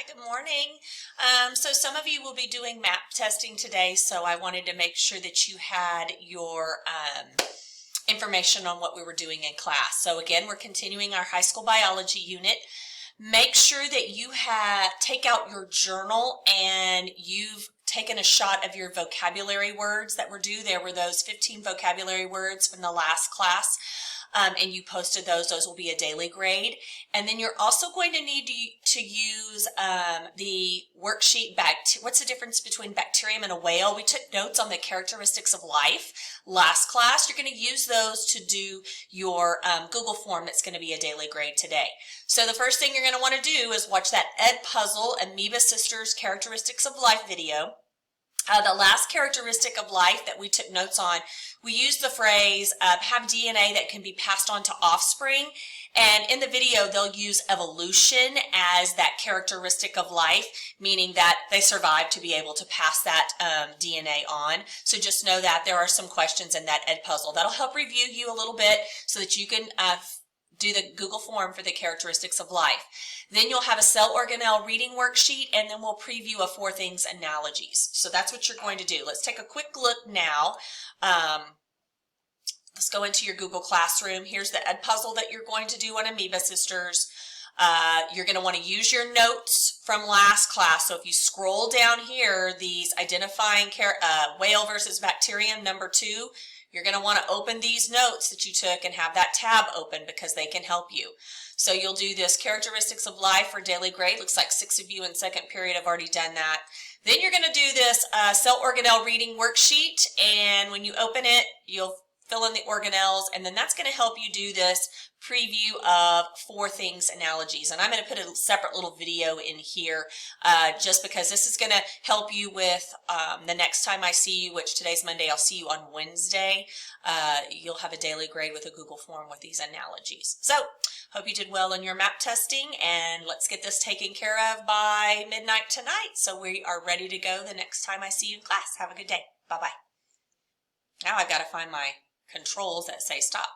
Good morning. So some of you will be doing map testing today, so I wanted to make sure that you had your information on what we were doing in class. So again, we're continuing our high school biology unit. Make sure that you take out your journal and you've taken a shot of your vocabulary words that were due. There were those 15 vocabulary words from the last class. And you posted those. Those will be a daily grade. And then you're also going to need to use the worksheet what's the difference between bacterium and a whale? We took notes on the characteristics of life last class. You're going to use those to do your Google form that's going to be a daily grade today. So the first thing you're going to want to do is watch that Edpuzzle Amoeba Sisters Characteristics of Life video. The last characteristic of life that we took notes on, we used the phrase, have DNA that can be passed on to offspring. And in the video, they'll use evolution as that characteristic of life, meaning that they survived to be able to pass that DNA on. So just know that there are some questions in that Edpuzzle. That'll help review you a little bit so that you can do the Google form for the characteristics of life. Then you'll have a cell organelle reading worksheet, and then we'll preview a 4 things analogies. So that's what you're going to do. Let's take a quick look now. Let's go into your Google Classroom. Here's the Edpuzzle that you're going to do on Amoeba Sisters. You're going to want to use your notes from last class. So if you scroll down here, these identifying whale versus bacterium number 2, you're going to want to open these notes that you took and have that tab open because they can help you. So you'll do this characteristics of life for daily grade. Looks like 6 of you in second period have already done that. Then you're going to do this cell organelle reading worksheet, and when you open it, you'll fill in the organelles, and then that's going to help you do this preview of 4 things analogies. And I'm going to put a separate little video in here just because this is going to help you with the next time I see you, which today's Monday, I'll see you on Wednesday. You'll have a daily grade with a Google form with these analogies. So hope you did well in your map testing, and let's get this taken care of by midnight tonight so we are ready to go the next time I see you in class. Have a good day. Bye-bye. Now I've got to find my controls that say stop.